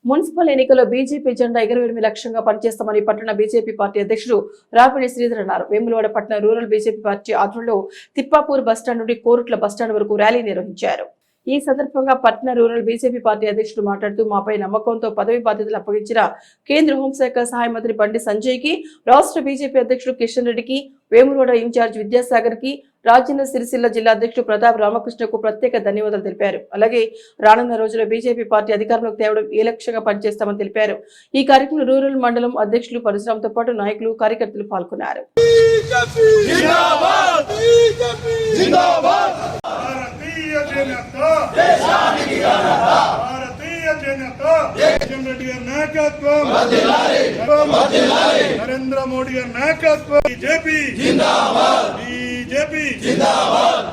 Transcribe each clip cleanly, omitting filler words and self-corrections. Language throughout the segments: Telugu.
మున్సిపల్ ఎన్నికల్లో బీజేపీ జెండా ఎగురవేయడమే లక్ష్యంగా పనిచేస్తామని పట్టణ బీజేపీ పార్టీ అధ్యక్షుడు రాపిడి శ్రీధర్ అన్నారు. వేములవాడ పట్టణ రూరల్ బీజేపీ పార్టీ ఆధ్వర్యంలో తిప్పాపూర్ బస్టాండ్ నుండి కోరుట్ల బస్టాండ్ వరకు ర్యాలీ నిర్వహించారు. ఈ సందర్భంగా పట్న రూరల్ బీజేపీ పార్టీ అధ్యక్షుడు మాట్లాడుతూ మాపై నమ్మకంతో పదవి బాధ్యతలు అప్పగించిన కేంద్ర హోంశాఖ సహాయ మంత్రి బండి సంజయ్ కి, రాష్ట్ర బీజేపీ అధ్యక్షుడు కిషన్ రెడ్డికి, వేములవాడ ఇన్ఛార్జ్ విద్యాసాగర్ కి, రాజన్న సిరిసిల్ల జిల్లా అధ్యక్షుడు ప్రతాప్ రామకృష్ణకు ప్రత్యేక ధన్యవాదాలు తెలిపారు. అలాగే రానున్న రోజుల్లో బీజేపీ పార్టీ అధికారంలోకి తేవడం ఏ లక్ష్యంగా పనిచేస్తామని తెలిపారు. ఈ కార్యక్రమంలో రూరల్ మండలం అధ్యక్షులు పరశురాంతో పాటు నాయకులు, కార్యకర్తలు పాల్గొన్నారు. నరేంద్ర మోడీ గారి నాయకత్వం, బీజేపీ జిందాబాద్, బీజేపీ జిందాబాద్.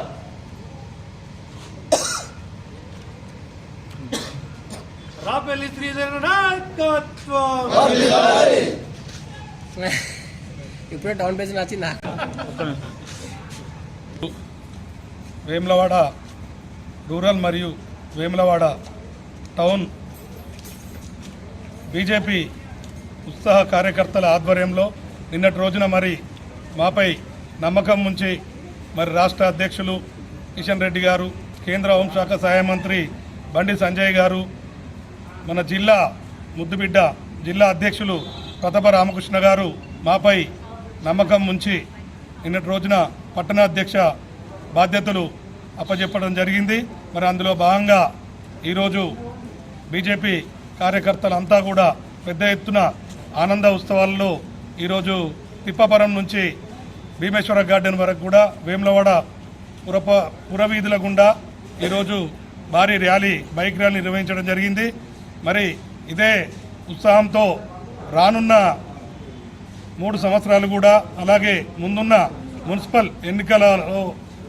రాపెల్లి శ్రీధర్ నాయకత్వం. ఇప్పుడే డౌన్ పేజ్ నచ్చిందా? వేములవాడ రూరల్ మరియు వేములవాడ టౌన్ బీజేపీ ఉత్సాహ కార్యకర్తల ఆధ్వర్యంలో నిన్నటి రోజున మరి మాపై నమ్మకం ఉంచి మరి రాష్ట్ర అధ్యక్షులు కిషన్ రెడ్డి గారు, కేంద్ర హోంశాఖ సహాయ మంత్రి బండి సంజయ్ గారు, మన జిల్లా ముద్దుబిడ్డ జిల్లా అధ్యక్షులు ప్రతాప రామకృష్ణ గారు మాపై నమ్మకం ఉంచి నిన్నటి రోజున పట్టణ అధ్యక్ష బాధ్యతలు అప్పచెప్పడం జరిగింది. మరి అందులో భాగంగా ఈరోజు బీజేపీ కార్యకర్తలంతా కూడా పెద్ద ఎత్తున ఆనంద ఉత్సవాల్లో ఈరోజు తిప్పపురం నుంచి భీమేశ్వర గార్డెన్ వరకు కూడా వేములవాడ పురవీధుల గుండా ఈరోజు భారీ ర్యాలీ, బైక్ ర్యాలీ నిర్వహించడం జరిగింది. మరి ఇదే ఉత్సాహంతో రానున్న 3 సంవత్సరాలు కూడా, అలాగే ముందున్న మున్సిపల్ ఎన్నికలలో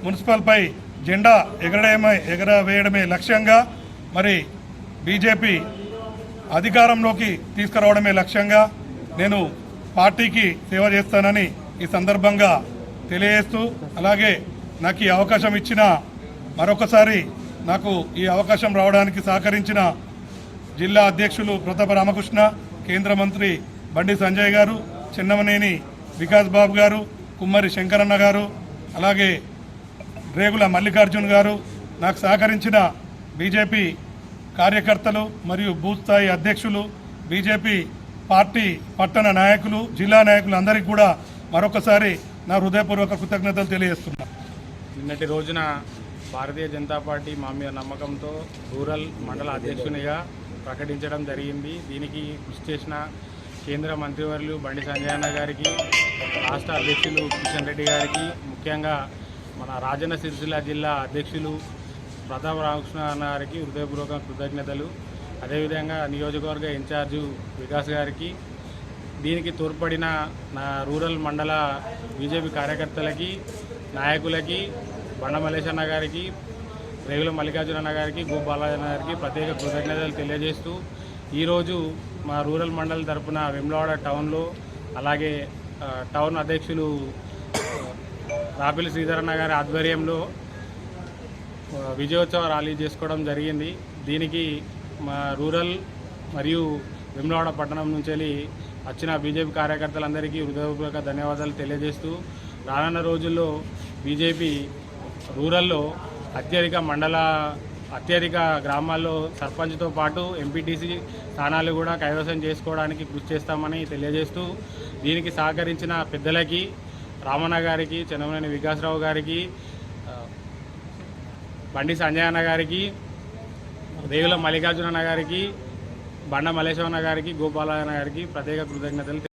మున్సిపల్పై జెండా ఎగరవేయడమే లక్ష్యంగా మరి బీజేపీ అధికారంలోకి తీసుకురావడమే లక్ష్యంగా నేను పార్టీకి సేవ చేస్తానని ఈ సందర్భంగా తెలియజేస్తూ, అలాగే నాకు ఈ అవకాశం ఇచ్చిన మరొకసారి నాకు ఈ అవకాశం రావడానికి సహకరించిన జిల్లా అధ్యక్షులు ప్రతాప రామకృష్ణ, కేంద్ర మంత్రి బండి సంజయ్ గారు, చిన్నమనేని వికాస్ బాబు గారు, కుమ్మరి శంకరన్న గారు, అలాగే రేగుల మల్లికార్జున్ గారు, నాకు సహకరించిన బీజేపీ కార్యకర్తలు మరియు బూత్ స్థాయి అధ్యక్షులు, బీజేపీ పార్టీ పట్టణ నాయకులు, జిల్లా నాయకులు అందరికీ కూడా మరొకసారి నా హృదయపూర్వక కృతజ్ఞతలు తెలియజేస్తున్నాను. నిన్నటి రోజున భారతీయ జనతా పార్టీ మా మీద నమ్మకంతో రూరల్ మండల అధ్యక్షునిగా ప్రకటించడం జరిగింది. దీనికి కృషి చేసిన కేంద్ర మంత్రివర్యులు బండి సంజయ్ అన్న గారికి, రాష్ట్ర అధ్యక్షులు కిషన్ రెడ్డి గారికి, ముఖ్యంగా మన రాజన్న సిరిసిల్ల జిల్లా అధ్యక్షులు ప్రతాప్ రామకృష్ణ అన్న గారికి హృదయపూర్వక కృతజ్ఞతలు. అదేవిధంగా నియోజకవర్గ ఇన్ఛార్జు వికాస్ గారికి, దీనికి తోడ్పడిన నా రూరల్ మండల బీజేపీ కార్యకర్తలకి, నాయకులకి, బండ మల్లేష్ అన్న గారికి, రేగుల మల్లికార్జున అన్న గారికి, గోపాలయ్య అన్న గారికి ప్రత్యేక కృతజ్ఞతలు తెలియజేస్తూ, ఈరోజు మా రూరల్ మండలి తరఫున వేములవాడ టౌన్లో, అలాగే టౌన్ అధ్యక్షులు రాపిల్లి శ్రీధర్ అన్న గారి ఆధ్వర్యంలో విజయోత్సవ ర్యాలీ చేసుకోవడం జరిగింది. దీనికి మా రూరల్ మరియు వేములవాడ పట్టణం నుంచి వచ్చిన బీజేపీ కార్యకర్తలందరికీ హృదయపూర్వక ధన్యవాదాలు తెలియజేస్తూ, రానున్న రోజుల్లో బీజేపీ రూరల్లో అత్యధిక గ్రామాల్లో సర్పంచ్తో పాటు ఎంపీటీసీ స్థానాలు కూడా కైవసం చేసుకోవడానికి కృషి చేస్తామని తెలియజేస్తూ, దీనికి సహకరించిన పెద్దలకి, రామన్న గారికి, చెన్నమనేని వికాసరావు గారికి, బండి సంజయ్ అన్న గారికి, రేగుల మల్లికార్జున అన్న గారికి, బండ మల్లేశ్వర అన్న గారికి, గోపాలయ్య అన్న గారికి ప్రత్యేక కృతజ్ఞతలు